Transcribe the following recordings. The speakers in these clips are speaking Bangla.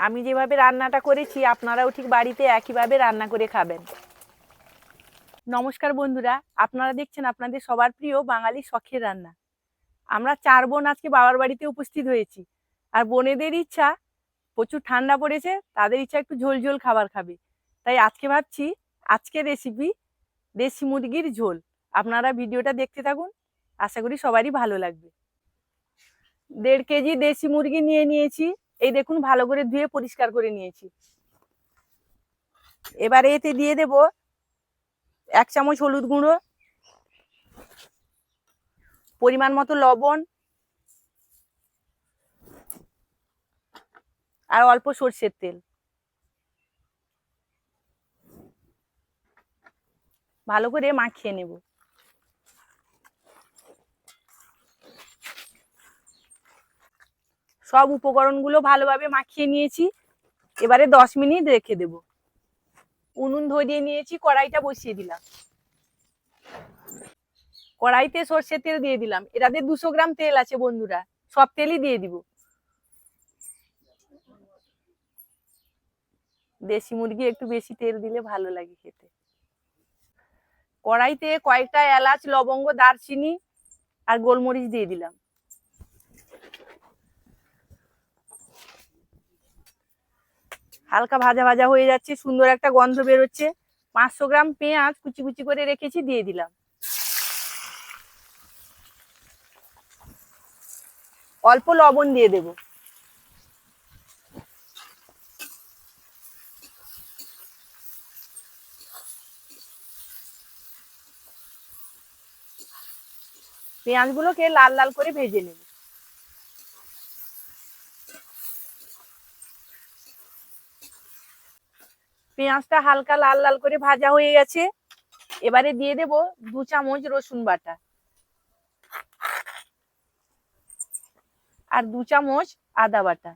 আমি যেভাবে রান্নাটা করেছি আপনারাও ঠিক বাড়িতে একইভাবে রান্না করে খাবেন। নমস্কার বন্ধুরা, আপনারা দেখছেন আপনাদের সবার প্রিয় বাঙালি শখের রান্না। আমরা 4 বোন আজকে বাবার বাড়িতে উপস্থিত হয়েছি। আর বোনেদের ইচ্ছা, প্রচুর ঠান্ডা পড়েছে, তাদের ইচ্ছা একটু ঝোল ঝোল খাবার খাবে। তাই আজকে ভাবছি আজকের রেসিপি দেশি মুরগির ঝোল। আপনারা ভিডিওটা দেখতে থাকুন, আশা করি সবারই ভালো লাগবে। 1.5 কেজি দেশি মুরগি নিয়েছি। এই দেখুন, ভালো করে ধুয়ে পরিষ্কার করে নিয়েছি। এবারে এতে দিয়ে দেব 1 চামচ হলুদ গুঁড়ো, পরিমাণ মতো লবণ আর অল্প সরষের তেল। ভালো করে মাখিয়ে নেব। সব উপকরণগুলো ভালোভাবে মাখিয়ে নিয়েছি। এবারে 10 মিনিট রেখে দেব। উনুন ধরিয়ে নিয়েছি, কড়াইটা বসিয়ে দিলাম। কড়াইতে সরষের তেল দিয়ে দিলাম। এটাতে 200 গ্রাম তেল আছে বন্ধুরা, সব তেলই দিয়ে দিব। দেশি মুরগি একটু বেশি তেল দিলে ভালো লাগে খেতে। কড়াইতে কয়েকটা এলাচ, লবঙ্গ, দারচিনি আর গোলমরিচ দিয়ে দিলাম। হালকা ভাজা ভাজা হয়ে যাচ্ছে, সুন্দর একটা গন্ধ বেরোচ্ছে। 500 গ্রাম পেঁয়াজ কুচি কুচি করে রেখেছি, দিয়ে দিলাম। অল্প লবণ দিয়ে দেব। পেঁয়াজগুলোকে লাল লাল করে ভেজে নেব। পেঁয়াজটা হালকা লাল লাল করে ভাজা হয়ে গেছে। এবারে দিয়ে দেব 2 চামচ রসুন বাটা আর 2 চামচ আদা বাটা।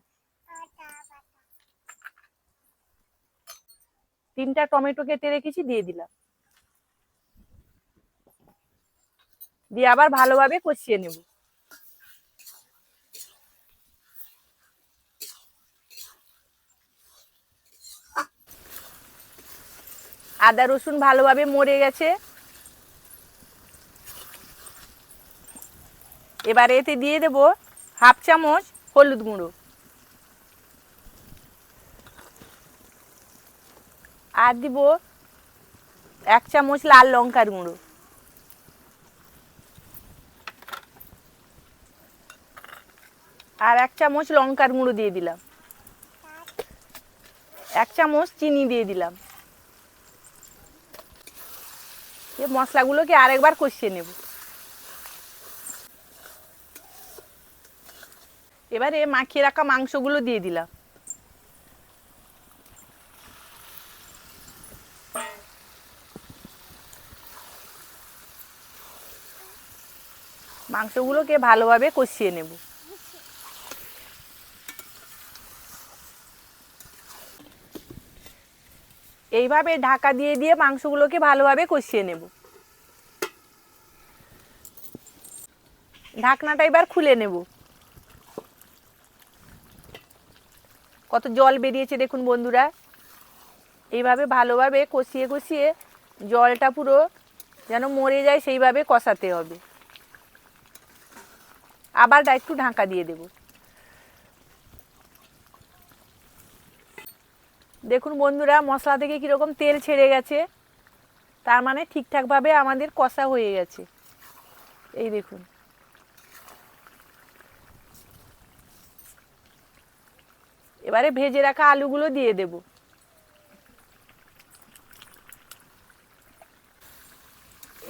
3টা টমেটো কেটে রেখেছি, দিয়ে দিলাম। দিয়ে আবার ভালোভাবে কষিয়ে নেব। আদা রসুন ভালোভাবে মরে গেছে। এবারে এতে দিয়ে দেব 1/2 চামচ হলুদ গুঁড়ো আর দিব 1 চামচ লাল লঙ্কার গুঁড়ো আর 1 চামচ লঙ্কার গুঁড়ো দিয়ে দিলাম। 1 চামচ চিনি দিয়ে দিলাম। এই মশলাগুলোকে আরেকবার কষিয়ে নেব। এবারে মাখিয়ে রাখা মাংসগুলো দিয়ে দিলাম। মাংসগুলোকে ভালোভাবে কষিয়ে নেব। এইভাবে ঢাকা দিয়ে দিয়ে মাংসগুলোকে ভালোভাবে কষিয়ে নেব। ঢাকনাটা এবার খুলে নেব। কত জল বেরিয়েছে দেখুন বন্ধুরা। এইভাবে ভালোভাবে কষিয়ে কষিয়ে জলটা পুরো যেন মরে যায় সেইভাবে কষাতে হবে। আবার একটু ঢাকা দিয়ে দেব। দেখুন বন্ধুরা, মশলা থেকে কিরকম তেল ছেড়ে গেছে, তার মানে ঠিকঠাকভাবে আমাদের কষা হয়ে গেছে। এই দেখুন। এবারে ভেজে রাখা আলুগুলো দিয়ে দেব।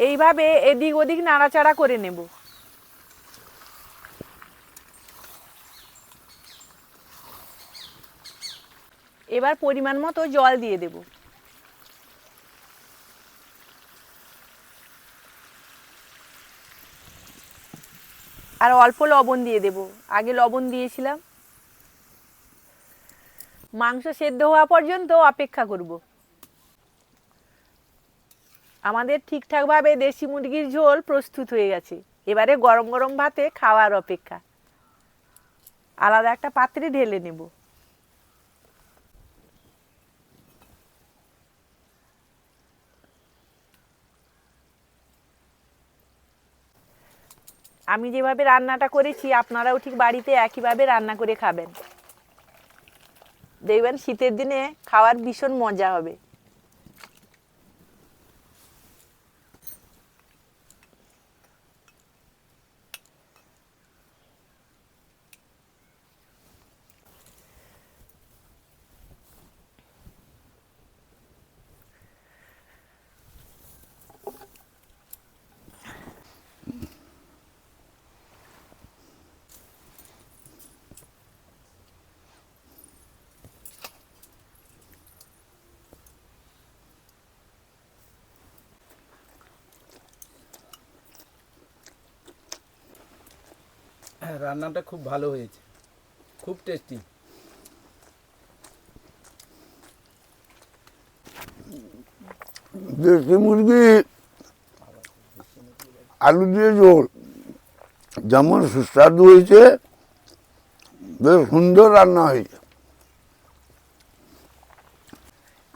এইভাবে এদিক ওদিক নাড়াচাড়া করে নেব। এবার পরিমাণ মতো জল দিয়ে দেব। আর অল্প লবণ দিয়ে দেব, আগে লবণ দিয়েছিলাম। মাংস সেদ্ধ হওয়া পর্যন্ত অপেক্ষা করব। আমাদের ঠিকঠাকভাবে দেশি মুরগির ঝোল প্রস্তুত হয়ে গেছে। এবারে গরম গরম ভাতে খাওয়ার অপেক্ষা। আলাদা একটা পাত্রে ঢেলে নেব। আমি যেভাবে রান্নাটা করেছি আপনারাও ঠিক বাড়িতে একইভাবে রান্না করে খাবেন, দেখবেন শীতের দিনে খাওয়ার ভীষণ মজা হবে। রান্নাটা খুব ভালো হয়েছে, খুব টেস্টি। দেশি মুরগি আলু দিয়ে ঝোল যেমন সুস্বাদু হয়েছে, বেশ সুন্দর রান্না হয়েছে।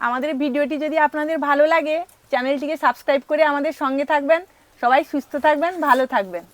আমাদের ভিডিওটি যদি আপনাদের ভালো লাগে চ্যানেলটিকে সাবস্ক্রাইব করে আমাদের সঙ্গে থাকবেন। সবাই সুস্থ থাকবেন, ভালো থাকবেন।